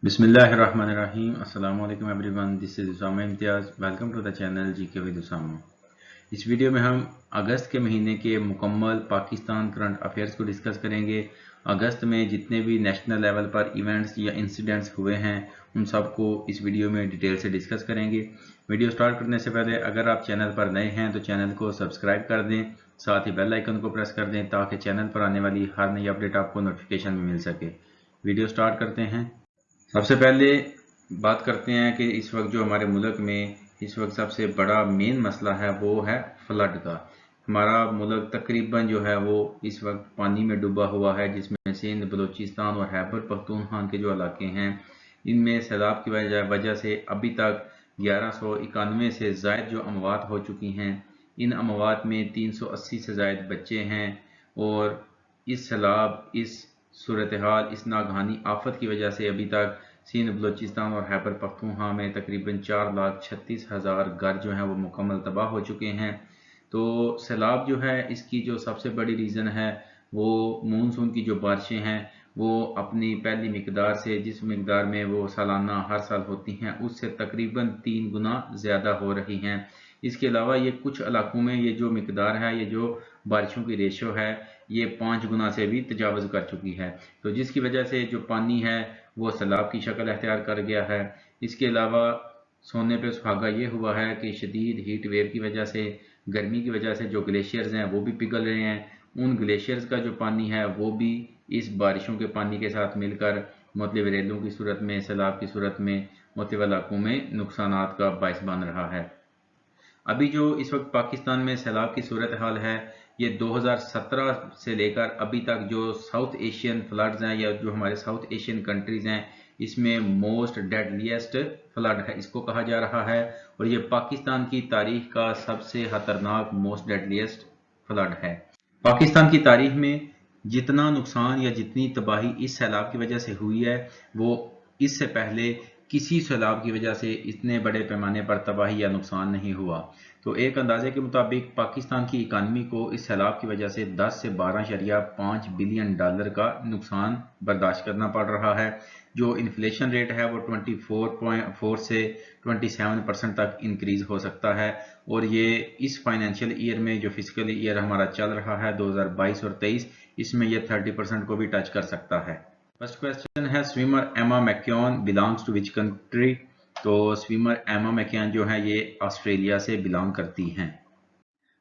बिस्मिल्लाहिर्रहमानिर्रहीम। अस्सलाम वालेकुम everyone, this is Usama Imtiaz. Welcome to the channel GK with Usama. इस वीडियो में हम अगस्त के महीने के मुकम्मल पाकिस्तान करंट अफेयर्स को डिस्कस करेंगे। अगस्त में जितने भी नेशनल लेवल पर इवेंट्स या इंसिडेंट्स हुए हैं उन सब को इस वीडियो में डिटेल से डिस्कस करेंगे। वीडियो स्टार्ट करने से पहले अगर आप चैनल पर नए हैं तो चैनल को सब्सक्राइब कर दें, साथ ही बेल आइकन को प्रेस कर दें ताकि चैनल पर आने वाली हर नई अपडेट आपको नोटिफिकेशन में मिल सके। वीडियो स्टार्ट करते हैं। सबसे पहले बात करते हैं कि इस वक्त जो हमारे मुल्क में इस वक्त सबसे बड़ा मेन मसला है वो है फ्लड का। हमारा मुल्क तकरीबन जो है वो इस वक्त पानी में डूबा हुआ है, जिसमें सिंध, बलूचिस्तान और खैबर पख्तूनख्वा के जो इलाके हैं इनमें सैलाब की वजह से अभी तक 1191 से ज़ायद जो अमवात हो चुकी हैं। इन अमवात में 380 से ज़ायद बच्चे हैं और इस सैलाब, इस सूरत हाल, इस नागहानी आफत की वजह से अभी तक सिंध, बलूचिस्तान और खैबर पख्तूनख्वा में तकरीबन 4,36,000 घर जो हैं वो मुकम्मल तबाह हो चुके हैं। तो सैलाब जो है इसकी जो सबसे बड़ी रीज़न है वो मानसून की जो बारिशें हैं वो अपनी पहली मिकदार से, जिस मिकदार में वो सालाना हर साल होती हैं, उससे तकरीबन 3 गुना ज़्यादा हो रही हैं। इसके अलावा ये कुछ इलाकों में ये जो मिकदार है, ये जो बारिशों की रेशो है, ये 5 गुना से भी तजावज़ कर चुकी है। तो जिसकी वजह से जो पानी है वो सैलाब की शक्ल अख्तियार कर गया है। इसके अलावा सोने पे सुहागा ये हुआ है कि शदीद हीट वेव की वजह से, गर्मी की वजह से जो ग्लेशियर्स हैं वो भी पिघल रहे हैं। उन ग्लेशियर्स का जो पानी है वो भी इस बारिशों के पानी के साथ मिलकर मुख्तलिफ रेलों की सूरत में, सैलाब की सूरत में मुख्तलिफ इलाकों में नुकसानात का बाइस बन रहा है। अभी जो इस वक्त पाकिस्तान में सैलाब की सूरत हाल है ये 2017 से लेकर अभी तक जो साउथ एशियन फ्लड्स हैं या जो हमारे साउथ एशियन कंट्रीज हैं इसमें मोस्ट डेडलीस्ट फ्लड है इसको कहा जा रहा है। और ये पाकिस्तान की तारीख का सबसे खतरनाक मोस्ट डेडलीस्ट फ्लड है। पाकिस्तान की तारीख में जितना नुकसान या जितनी तबाही इस सैलाब की वजह से हुई है वो इससे पहले किसी सैलाब की वजह से इतने बड़े पैमाने पर तबाही या नुकसान नहीं हुआ। तो एक अंदाजे के मुताबिक पाकिस्तान की इकानमी को इस सैलाब की वजह से 10 से 12.5 बिलियन डॉलर का नुकसान बर्दाश्त करना पड़ रहा है। जो इन्फ्लेशन रेट है वो 24.4 से 27% तक इंक्रीज हो सकता है। और ये इस फाइनेंशियल ईयर में, जो फिजिकल ईयर हमारा चल रहा है 2022 और 23, इसमें यह 30% को भी टच कर सकता है। फर्स्ट क्वेश्चन है, swimmer Emma McKeon belongs to which country. तो स्विमर एमा मैक्योन जो है ये ऑस्ट्रेलिया से बिलोंग करती हैं।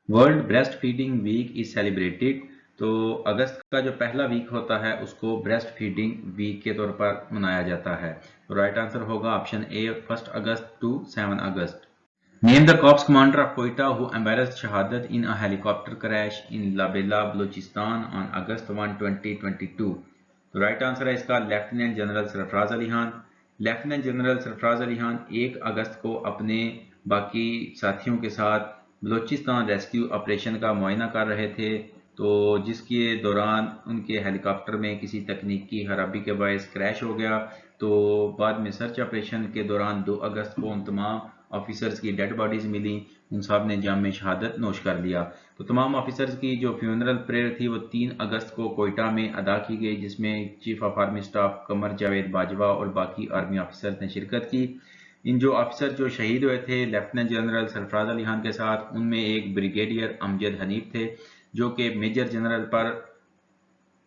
World breast feeding week is celebrated. तो अगस्त का जो पहला वीक होता है उसको ब्रेस्ट फीडिंग वीक के तौर पर मनाया जाता है। तो राइट आंसर होगा option A, 1 August to 7 August. Name the corps commander of Quetta who embraced शहादत in a helicopter crash in Lasbela Balochistan on August 1, 2022। तो राइट आंसर है इसका lieutenant general Sarfaraz Ali Khan. Lieutenant general Sarfaraz Ali Khan 1 अगस्त को अपने बाकी साथियों के साथ बलूचिस्तान रेस्क्यू ऑपरेशन का मुआयना कर रहे थे, तो जिसके दौरान उनके हेलीकॉप्टर में किसी तकनीकी खराबी के बायस क्रैश हो गया। तो बाद में सर्च ऑपरेशन के दौरान 2 अगस्त को उन तमाम ऑफिसर्स की डेड बॉडीज मिली, उन सब ने जाम शहादत नोश कर लिया। तो तमाम ऑफिसर्स की जो फ्यूनरल प्रेयर थी वो 3 अगस्त को कोयटा में अदा की गई, जिसमें chief of army staff Qamar Javed Bajwa और बाकी आर्मी ऑफिसर्स ने शिरकत की। इन जो ऑफिसर जो शहीद हुए थे लेफ्टिनेंट जनरल सरफराज अली खान के साथ, उनमें एक ब्रिगेडियर अमजद हनीफ थे जो कि मेजर जनरल पर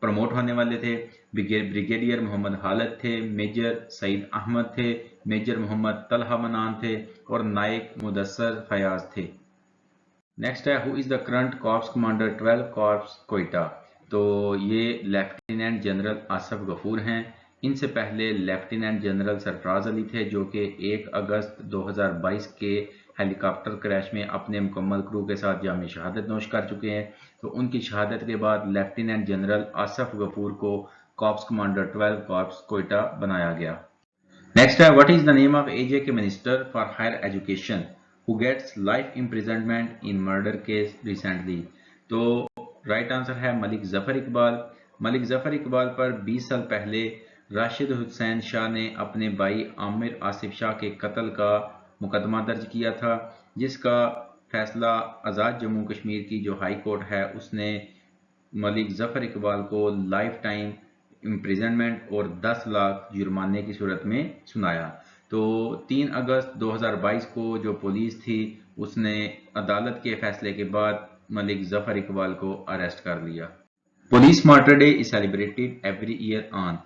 प्रमोट होने वाले थे। ब्रिगेडियर मोहम्मद हालत थे, मेजर सईद अहमद थे, मेजर मोहम्मद तलहा मनान थे और नायक मुदस्सर फयाज थे। नेक्स्ट है, who is the current corps commander 12 corps Quetta. तो ये लेफ्टिनेंट जनरल आसफ गफूर हैं। इनसे पहले लेफ्टिनेंट जनरल सरफराज अली थे जो कि 1 अगस्त 2022 के हेलीकॉप्टर क्रैश में अपने मुकम्मल क्रू के साथ जाम शहादत नोश कर चुके हैं। तो उनकी शहादत के बाद लेफ्टिनेंट जनरल आसफ गफूर को कॉर्प्स कमांडर 12 कॉर्प्स कोयटा बनाया गया। नेक्स्ट है, what is the name of AJ K minister for higher education who gets life imprisonment in murder case recently. तो राइट आंसर है मलिक जफर इकबाल। मलिक जफर इकबाल पर 20 साल पहले राशिद हुसैन शाह ने अपने भाई आमिर आसिफ शाह के कत्ल का मुकदमा दर्ज किया था, जिसका फैसला आज़ाद जम्मू कश्मीर की जो हाई कोर्ट है उसने मलिक जफर इकबाल को लाइफ टाइम इम्प्रिजनमेंट और 10 लाख जुर्माने की सूरत में सुनाया। तो 3 अगस्त 2022 को जो पुलिस थी उसने अदालत के फैसले के बाद मलिक जफर इकबाल को अरेस्ट कर लिया। Police martyr day is celebrated every year on.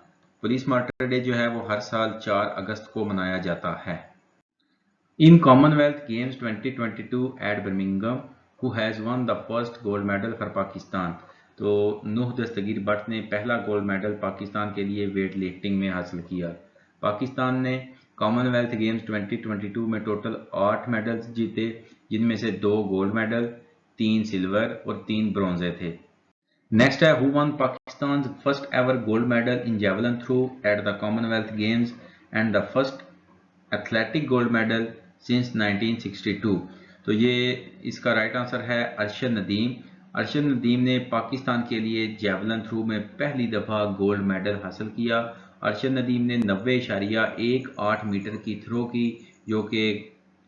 Police martyr day जो है वो हर साल 4 अगस्त को मनाया जाता है। In Commonwealth Games 2022 at Birmingham, who has won the first gold medal for Pakistan. तो नूह दस्तगीर भट्ट ने पहला गोल्ड मेडल पाकिस्तान के लिए वेट लिफ्टिंग में हासिल किया। पाकिस्तान ने कॉमनवेल्थ गेम्स 2022 में टोटल 8 मेडल्स जीते, जिनमें से 2 गोल्ड मेडल, 3 सिल्वर और 3 ब्रॉन्जे थे। नेक्स्ट है, who won Pakistan first ever gold medal in javelin throw at the Commonwealth Games and the first athletic gold medal since 1962। तो ये इसका राइट आंसर है अरशद नदीम। अरशद नदीम ने पाकिस्तान के लिए जेवलिन थ्रो में पहली दफ़ा गोल्ड मेडल हासिल किया। अरशद नदीम ने 90.18 मीटर की थ्रो की, जो कि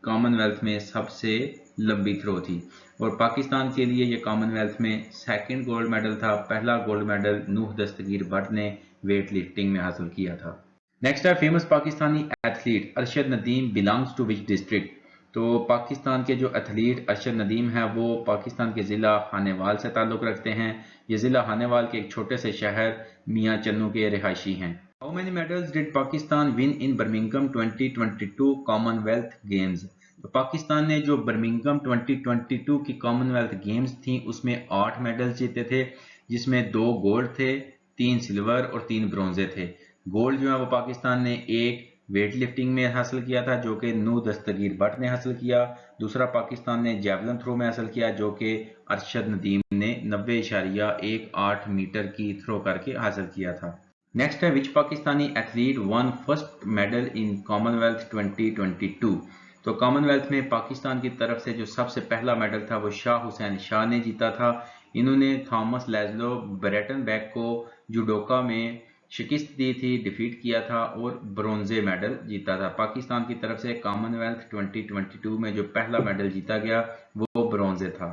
कॉमनवेल्थ में सबसे लंबी थ्रो थी, और पाकिस्तान के लिए ये कॉमनवेल्थ में सेकंड गोल्ड मेडल था। पहला गोल्ड मेडल नूह दस्तगीर भट्ट ने वेट लिफ्टिंग में हासिल किया था। नेक्स्ट है, famous Pakistani athlete Arshad Nadeem belongs to which district. तो पाकिस्तान के जो एथलीट अरशद नदीम है वो पाकिस्तान के ज़िला हानेवाल से ताल्लुक़ रखते हैं। ये ज़िला हानेवाल के एक छोटे से शहर मियाँ चन्नू के रिहायशी हैं। How many medals did Pakistan win in Birmingham 2022 Commonwealth games. तो पाकिस्तान ने जो बर्मिंघम 2022 की कॉमनवेल्थ गेम्स थी उसमें 8 मेडल्स जीते थे, जिसमें 2 गोल्ड थे, 3 सिल्वर और 3 ब्रॉन्जे थे। गोल्ड जो है वो पाकिस्तान ने एक वेट लिफ्टिंग में हासिल किया था, जो कि नूह दस्तगीर भट्ट ने हासिल किया। दूसरा पाकिस्तान ने जेवलिन थ्रो में हासिल किया, जो कि अरशद नदीम ने 90.18 मीटर की थ्रो करके हासिल किया था। नेक्स्ट है, which Pakistani athlete won first medal in Commonwealth 2022। तो कॉमनवेल्थ में पाकिस्तान की तरफ से जो सबसे पहला मेडल था वो शाह हुसैन शाह ने जीता था। इन्होंने थॉमस लेस्लो ब्रेटनबैक को जुडोका में शिकस्त दी थी, डिफीट किया था और ब्रोंजे मेडल जीता था। पाकिस्तान की तरफ से कॉमनवेल्थ 2022 में जो पहला मेडल जीता गया वो ब्रोंजे था।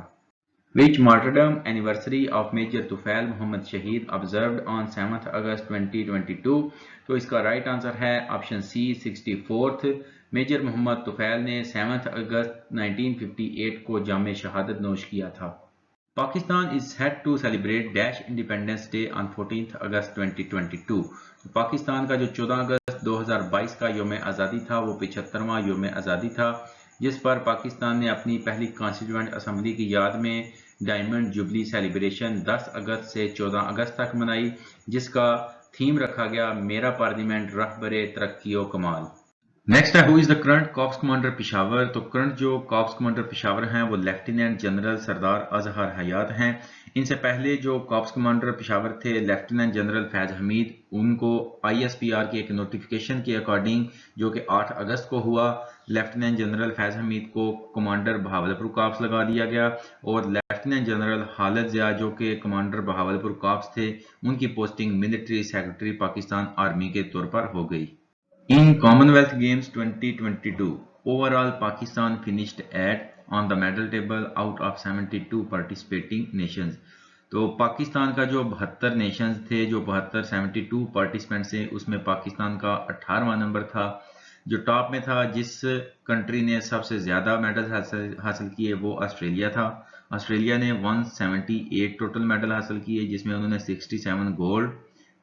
Which martyrdom anniversary of Major Tufail Mohammad शहीद observed on 7th August 2022। तो इसका राइट आंसर है option C 64th। Major Mohammad Tufail ने 7 अगस्त 1958 को जामे शहादत नोश किया था। Pakistan is set to celebrate dash Independence Day on 14th August 2022। Pakistan का जो 14 अगस्त 2022 का योम आज़ादी था वो 75वां योम आज़ादी था, जिस पर पाकिस्तान ने अपनी पहली कॉन्स्टिट्यूएंट असम्बली की याद में डायमंड जुबली सेलिब्रेशन 10 अगस्त से 14 अगस्त तक मनाई, जिसका थीम रखा गया मेरा पार्लियामेंट रहबरे तरक्की व कमाल। नेक्स्ट है, who is the current cops commander Peshawar. तो करंट जो कॉप्स कमांडर पेशावर हैं वो लेफ्टिनेंट जनरल सरदार अजहर हयात हैं। इनसे पहले जो कॉप्स कमांडर पेशावर थे लेफ्टिनेंट जनरल फैज हमीद, उनको ISPR की एक नोटिफिकेशन के अकॉर्डिंग जो कि 8 अगस्त को हुआ, लेफ्टिनेंट जनरल फैज हमीद को कमांडर बहावलपुर कॉप्स लगा दिया गया, और लेफ्टिनेंट जनरल खालिद ज़िया जो कि कमांडर बहावलपुर कॉप्स थे उनकी posting military secretary Pakistan army के तौर पर हो गई। In Commonwealth Games 2022, overall Pakistan finished on the medal table out of 72 participating nations। तो पाकिस्तान का जो 72 नेशंस थे, जो 72 पार्टिसिपेंट्स थे, उसमें पाकिस्तान का 18वां नंबर था। जो टॉप में था, जिस कंट्री ने सबसे ज़्यादा मेडल हासिल किए वो ऑस्ट्रेलिया था। ऑस्ट्रेलिया ने 178 टोटल मेडल हासिल किए, जिसमें उन्होंने 67 गोल्ड,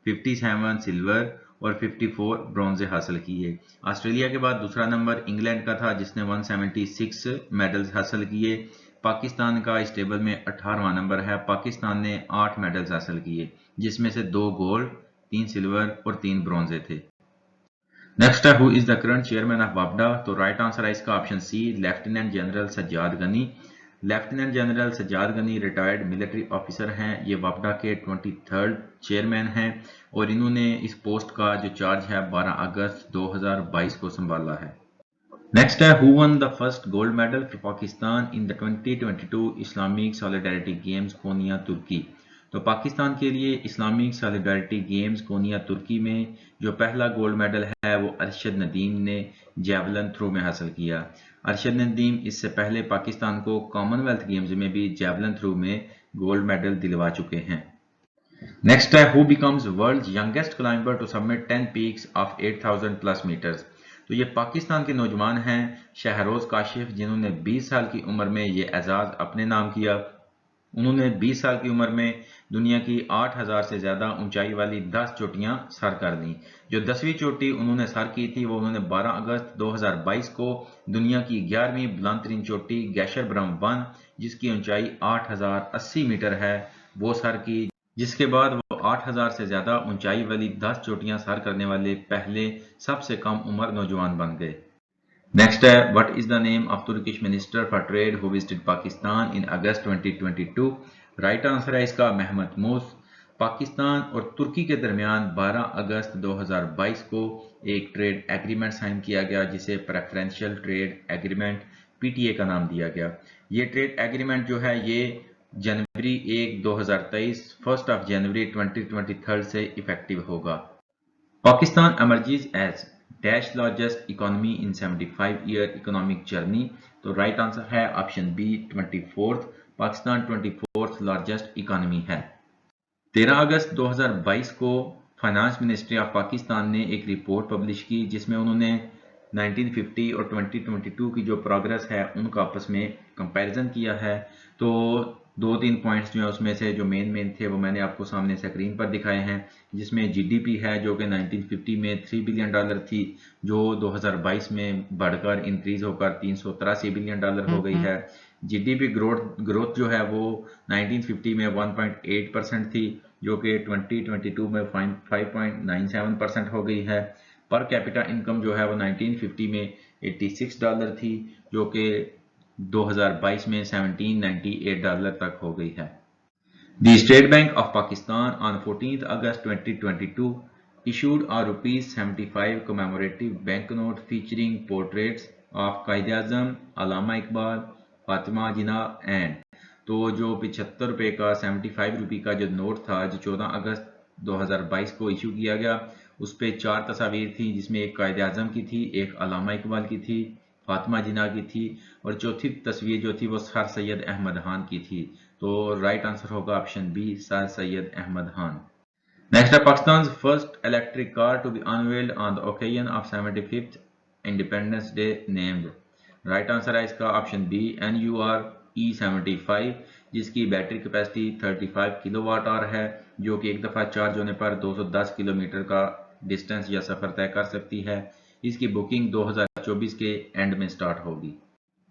57 सिल्वर और 54 ब्रॉन्जे हासिल किए। ऑस्ट्रेलिया के बाद दूसरा नंबर इंग्लैंड का था, जिसने 176 मेडल्स हासिल किए। पाकिस्तान का इस टेबल में 18वां नंबर है। पाकिस्तान ने 8 मेडल्स हासिल किए, जिसमें से 2 गोल्ड, 3 सिल्वर और 3 ब्रॉन्जे थे। नेक्स्ट है, who is the current chairman of वापडा। तो राइट आंसर है इसका option C, lieutenant general Sajjad Ghani. Lieutenant general Sajjad Ghani retired military officer हैं। ये वापडा के 23rd चेयरमैन हैं और इन्होंने इस पोस्ट का जो चार्ज है 12 अगस्त 2022 को संभाला है। नेक्स्ट है, who won the first gold medal for Pakistan in the 2022 Islamic solidarity games Konya Turkey. तो पाकिस्तान के लिए Islamic solidarity games Konya Turkey में जो पहला गोल्ड मेडल है वो अरशद नदीम ने जेवलिन थ्रो में हासिल किया। अरशद नदीम इससे पहले पाकिस्तान को कॉमनवेल्थ गेम्स में भी जेवलिन थ्रो में गोल्ड मेडल दिलवा चुके हैं। नेक्स्ट है who becomes world's youngest climber to submit 10 peaks of 8000 plus meters. तो ये पाकिस्तान के नौजवान हैं शहरोज काशिफ, जिन्होंने 20 साल की उम्र में ये एजाज अपने नाम किया। उन्होंने 20 साल की उम्र में दुनिया की 8000 से ज्यादा ऊंचाई वाली 10 चोटियां सर कर ली। जो 10वीं चोटी उन्होंने सर की थी वो उन्होंने 12 अगस्त 2022 को दुनिया की 11वीं बुलंदतरीन चोटी गैशरब्रम 1, जिसकी ऊंचाई 8080 मीटर है, वो सर की, जिसके बाद वो 8000 से ज्यादा ऊंचाई वाली 10 चोटियां सर करने वाले पहले सबसे कम उम्र नौजवान बन गए। नेक्स्ट है what is the name of Turkish minister for trade who visited Pakistan in August 2022। Right answer है इसका महमद मूस। पाकिस्तान और तुर्की के दरमियान 12 अगस्त 2022 को एक ट्रेड एग्रीमेंट साइन किया गया, जिसे प्रेफरेंशियल ट्रेड एग्रीमेंट पीटीए का नाम दिया गया। ये ट्रेड एग्रीमेंट जो है ये जनवरी 1 2023 1 जनवरी 2023 से इफेक्टिव होगा। Pakistan emerges as dash largest economy in 75-year economic journey। तो राइट आंसर है option B 24th। Pakistan 24th largest economy है। 13 अगस्त 2022 को फाइनेंस मिनिस्ट्री ऑफ पाकिस्तान ने एक रिपोर्ट पब्लिश की, जिसमें उन्होंने 1950 और 2022 की जो प्रोग्रेस है उनका आपस में कंपैरिजन किया है। तो 2-3 पॉइंट्स जो है उसमें से जो मेन थे वो मैंने आपको सामने स्क्रीन पर दिखाए हैं, जिसमें जीडीपी है जो कि 1950 में $3 बिलियन थी, जो 2022 में बढ़कर इंक्रीज होकर $383 बिलियन हो गई है। जीडीपी ग्रोथ जो है वो 1950 में 1.8% थी, जो कि 2022 में 5.97% हो गई है। पर कैपिटा इनकम जो है वो 1950 में $86 थी, जो कि 2022 में $1798 तक हो गई है। The State Bank of Pakistan on 14th August 2022 issued a ₹75 commemorative banknote featuring portraits of Quaid-e-Azam, Allama Iqbal, Fatima Jinnah and. तो जो 75 रुपए का 75 रुपये का जो नोट था, जो 14 अगस्त 2022 को इशू किया गया, उस पर 4 तस्वीर थी, जिसमें एक कायद आजम की थी, एक अल्लामा इकबाल की थी, फातिमा जिन्ना की थी, और चौथी तस्वीर जो थी वो सर सैयद अहमद खान की थी। तो राइट आंसर होगा option B sir Syed Ahmad Khan. Next है Pakistan first electric car to be unveiled on the occasion of 75th independence day named. Right answer है इसका ऑप्शन बी NURE75, जिसकी बैटरी कैपेसिटी 35 किलोवाट आवर है, जो कि एक दफ़ा चार्ज होने पर 210 किलोमीटर का डिस्टेंस या सफ़र तय कर सकती है। इसकी बुकिंग 2024 के एंड में स्टार्ट होगी।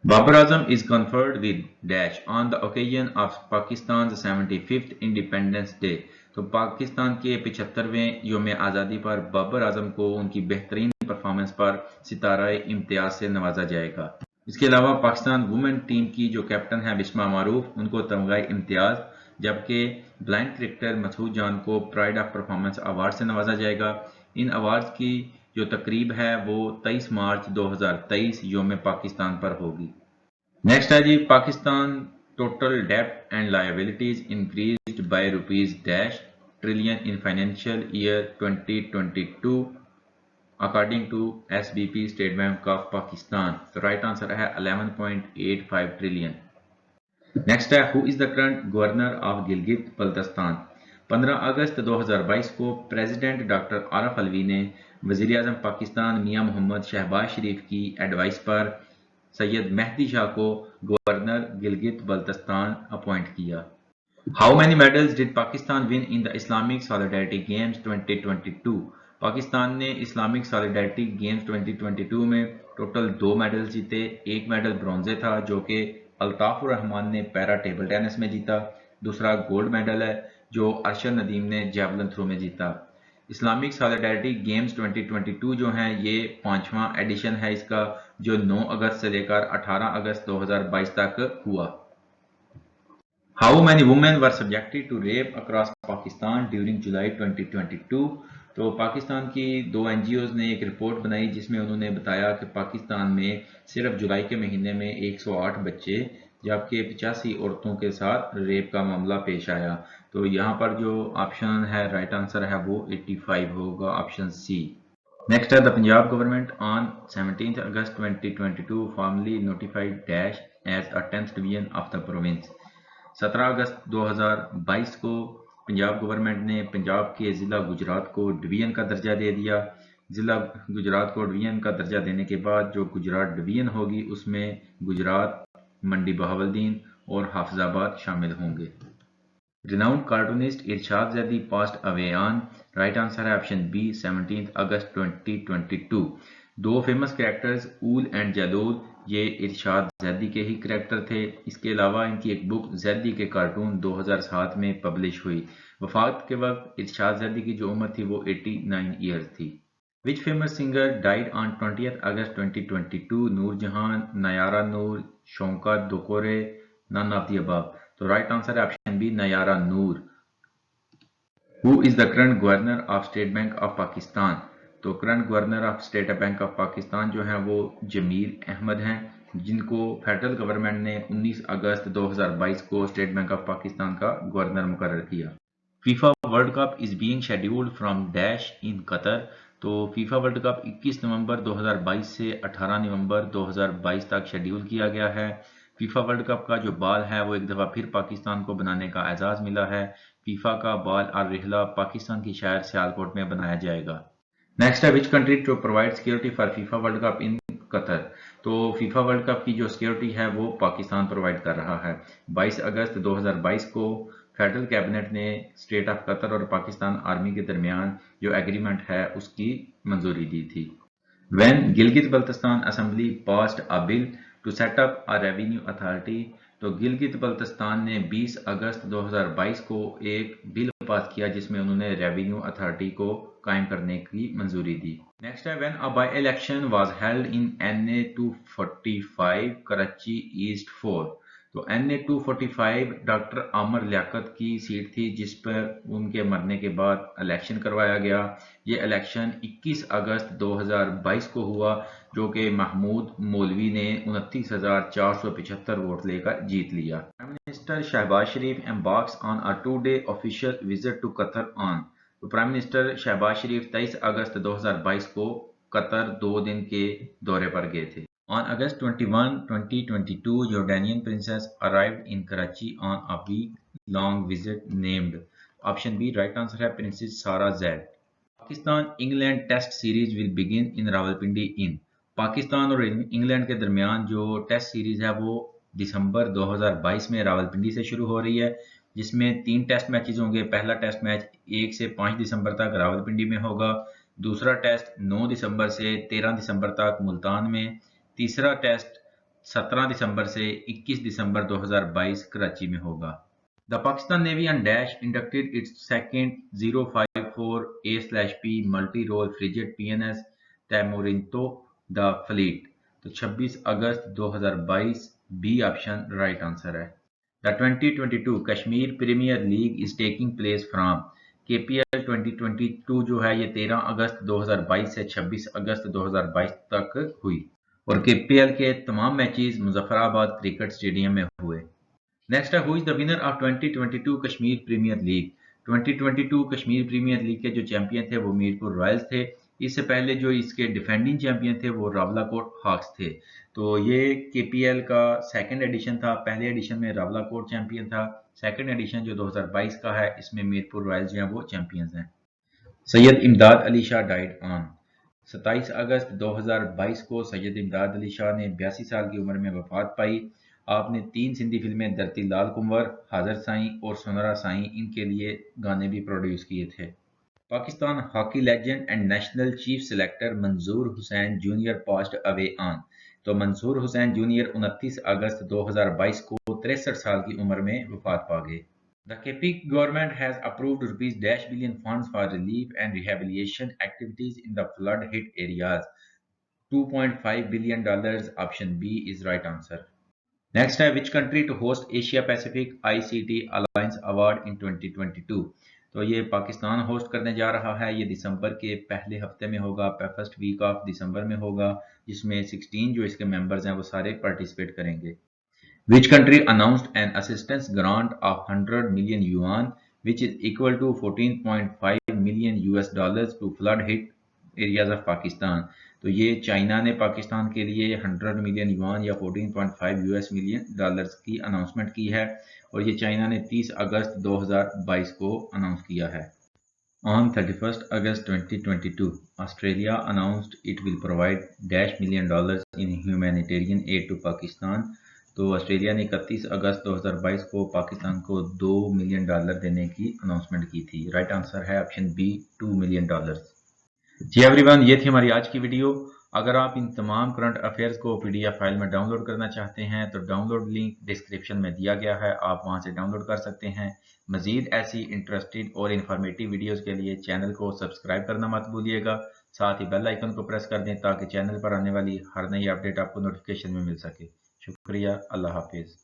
Babar Azam is conferred with dash on the occasion of Pakistan's 75th Independence Day। तो पाकिस्तान के 75वें योम आज़ादी पर बाबर आजम को उनकी बेहतरीन परफॉर्मेंस पर सितारा इम्तियाज से नवाजा जाएगा। इसके अलावा पाकिस्तान वुमेन टीम की जो कैप्टन है बिस्मा मारूफ, उनको तमगा इम्तियाज, जबकि ब्लाइंड क्रिकेटर मसूद जान को प्राइड ऑफ परफॉर्मेंस अवार्ड से नवाजा जाएगा। इन अवार्ड्स की जो तकरीब है वो 23 मार्च 2023 योम पाकिस्तान पर होगी। नेक्स्ट है जी पाकिस्तान टोटल डेब्ट एंड लायबिलिटीज इंक्रीज्ड बाय ₹डैश trillion in financial year 2022 according to SBP State bank of Pakistan. तो राइट आंसर है 11.85 ट्रिलियन। नेक्स्ट है who is the current governor of Gilgit Baltistan. 15 अगस्त 2022 को प्रेसिडेंट डॉक्टर आरिफ अलवी ने वजीर आजम पाकिस्तान मियां मोहम्मद शहबाज शरीफ की एडवाइस पर सैयद मेहदी शाह को गवर्नर गिलगित बल्तिस्तान अपॉइंट किया। How many medals did Pakistan win in the Islamic solidarity games 2022। Pakistan ने इस्लामिक सॉलिडारिटी गेम्स 2022 में टोटल 2 मेडल जीते। एक मेडल ब्रॉन्जे था, जो कि अल्ताफुर रहमान ने पैरा टेबल टेनिस में जीता। दूसरा गोल्ड मेडल है, जो अरशद नदीम ने जैवलिन थ्रो में जीता। इस्लामिक सॉलिडारिटी गेम्स 2022 जो हैं ये 5वां एडिशन है इसका, जो 9 अगस्त से लेकर 18 अगस्त 2022 तक हुआ। How many women were subjected to rape across Pakistan during जुलाई 2022। तो पाकिस्तान की 2 NGOs ने एक रिपोर्ट बनाई, जिसमें उन्होंने बताया कि पाकिस्तान में सिर्फ जुलाई के महीने में 108 बच्चे जबकि 85 औरतों के साथ रेप का मामला पेश आया। तो यहाँ पर जो ऑप्शन है राइट आंसर है वो 85 होगा, ऑप्शन सी। नेक्स्ट है द पंजाब गवर्नमेंट ऑन 17 अगस्त 2022 formally notified dash as a 10th division of the province. 17 अगस्त 2022 को पंजाब गवर्नमेंट ने पंजाब के ज़िला गुजरात को डिवीज़न का दर्जा दे दिया। ज़िला गुजरात को डिवीज़न का दर्जा देने के बाद जो गुजरात डिवीज़न होगी उसमें गुजरात, मंडी बहावलदीन और हाफिजाबाद शामिल होंगे। Renowned cartoonist Irshad Zaidi passed away on. Right answer है ऑप्शन बी 17 अगस्त 2022। दो फेमस कैरेक्टर्स ऊल एंड जलूल ये इरशाद जैदी के ही कैरेक्टर थे। इसके अलावा इनकी एक बुक जैदी के कार्टून 2007 में पब्लिश हुई। वफात के वक्त इरशाद जैदी की जो उम्र थी वो 89 ईयर्स थी। Which famous singer died on 20th August 2022? Noorjahan, Nayyara Noor, Shaukat दोकोरे, none of the above। तो राइट आंसर है option B Nayyara Noor. Who is the current governor of state bank of Pakistan? तो current governor of state bank of Pakistan जो है वो जमील अहमद हैं, जिनको फेडरल गवर्नमेंट ने 19 अगस्त 2022 को स्टेट बैंक ऑफ पाकिस्तान का गवर्नर मुकर्रर किया। FIFA World cup is being scheduled from dash in Qatar. तो फीफा वर्ल्ड कप 21 नवंबर 2022 से 18 नवंबर 2022 तक शेड्यूल किया गया है। फीफा वर्ल्ड कप का जो बाल है वो एक दफ़ा फिर पाकिस्तान को बनाने का एजाज़ मिला है। फीफा का बाल और रिहला पाकिस्तान की शहर सियालकोट में बनाया जाएगा। नेक्स्ट है which country to provide security for FIFA World Cup in Qatar. तो फीफा वर्ल्ड कप की जो सिक्योरिटी है वो पाकिस्तान प्रोवाइड कर रहा है। 22 अगस्त 2022 को फेडरल कैबिनेट ने स्टेट ऑफ कतर और पाकिस्तान आर्मी के दरमियान जो एग्रीमेंट है उसकी मंजूरी दी थी। When Gilgit Baltistan assembly passed a bill to set up a revenue authority. तो गिलगित बल्तिस्तान ने 20 अगस्त 2022 को एक बिल पास किया जिसमें उन्होंने रेवेन्यू अथॉरिटी को कायम करने की मंजूरी दी। नेक्स्ट है when a by election was held in NA 245 Karachi east 4। तो NA 245 डॉक्टर आमर लियाकत की सीट थी जिस पर उनके मरने के बाद इलेक्शन करवाया गया। ये इलेक्शन 21 अगस्त 2022 को हुआ जो कि महमूद मौलवी ने 29,475 वोट लेकर जीत लिया। Prime minister Shehbaz Sharif embarks on a 2-day official visit to Qatar on. तो प्राइम मिनिस्टर शहबाज शरीफ 23 अगस्त 2022 को कतर 2 दिन के दौरे पर गए थे। On August 21, 2022, Jordanian princess arrived in Karachi on a week-long visit named. Option B, right answer है Princess Sarah Zaid. Pakistan England test series will begin in Rawalpindi in. Pakistan और इंग्लैंड के दरमियान जो टेस्ट सीरीज है वो दिसंबर 2022 में रावलपिंडी से शुरू हो रही है, जिसमें 3 टेस्ट मैचेस होंगे। पहला टेस्ट मैच 1 से 5 दिसंबर तक रावलपिंडी में होगा। दूसरा टेस्ट 9 दिसंबर से 13 दिसंबर तक मुल्तान में। तीसरा टेस्ट 17 दिसंबर से 21 दिसंबर 2022 कराची में होगा। The Pakistan navy on dash inducted its second 054 A/P multi role frigate PNS तैमोरिंतो द फ्लीट। तो 26 अगस्त 2022 बी ऑप्शन राइट आंसर है। The 2022 Kashmir premiere league is taking place from. KPL 2022 जो है ये 13 अगस्त 2022 से 26 अगस्त 2022 तक हुई और KPL के तमाम मैचेस मुजफ्फराबाद क्रिकेट स्टेडियम में हुए। नेक्स्ट है who is the winner of 2022 Kashmir premiere League. 2022 Kashmir premiere League के जो चैंपियन थे वो मीरपुर रॉयल्स थे। इससे पहले जो इसके डिफेंडिंग चैंपियन थे वो रावलाकोट हॉक्स थे। तो ये KPL का सेकंड एडिशन था। पहले एडिशन में रावलाकोट चैंपियन था। सेकंड एडिशन जो 2022 का है इसमें मीरपुर रॉयल्स जो हैं वो चैंपियंस हैं। सैयद इमदाद अली शाह डाइड ऑन। 27 अगस्त 2022 को सैयद इमदाद अली शाह ने 82 साल की उम्र में वफात पाई। आपने 3 सिंधी फिल्में धरती लाल कुंवर, हाजर साईं और सोनरा साईं इनके लिए गाने भी प्रोड्यूस किए थे। Pakistan hockey legend and national chief selector Manzoor Hussain junior passed away on. तो मंसूर हुसैन जूनियर 29 अगस्त 2022 को 63 साल की उम्र में वफात पा गए। The KP government has approved ₹dash billion funds for relief and rehabilitation activities in the flood-hit areas. $2.5 billion. Option B is right answer. Next है which country to host Asia Pacific ICT Alliance Award in 2022? तो ये Pakistan host करने जा रहा है। ये दिसंबर के पहले हफ्ते में होगा, फर्स्ट वीक ऑफ दिसंबर में होगा, जिसमें 16 जो इसके मेंबर्स हैं वो सारे पार्टिसिपेट करेंगे। Which country announced an assistance grant of 100 million yuan, which is equal to $14.5 million to flood-hit areas of Pakistan? तो ये चाइना ने पाकिस्तान के लिए 100 मिलियन युआन या 14.5 यूएस मिलियन डॉलर्स की अनाउंसमेंट की है और ये चाइना ने 30 अगस्त 2022 को अनाउंस किया है। On 31st August 2022, Australia announced it will provide $1 million in humanitarian aid to Pakistan। तो ऑस्ट्रेलिया ने 31 अगस्त 2022 को पाकिस्तान को $2 मिलियन देने की अनाउंसमेंट की थी। राइट आंसर है ऑप्शन बी, $2 मिलियन। जी एवरीवन, ये थी हमारी आज की वीडियो। अगर आप इन तमाम करंट अफेयर्स को पीडीएफ फाइल में डाउनलोड करना चाहते हैं तो डाउनलोड लिंक डिस्क्रिप्शन में दिया गया है, आप वहां से डाउनलोड कर सकते हैं। मजीद ऐसी इंटरेस्टिंग और इन्फॉर्मेटिव वीडियोस के लिए चैनल को सब्सक्राइब करना मत भूलिएगा, साथ ही बेल आइकन को प्रेस कर दें ताकि चैनल पर आने वाली हर नई अपडेट आपको नोटिफिकेशन में मिल सके। शुक्रिया, अल्लाह हाफिज।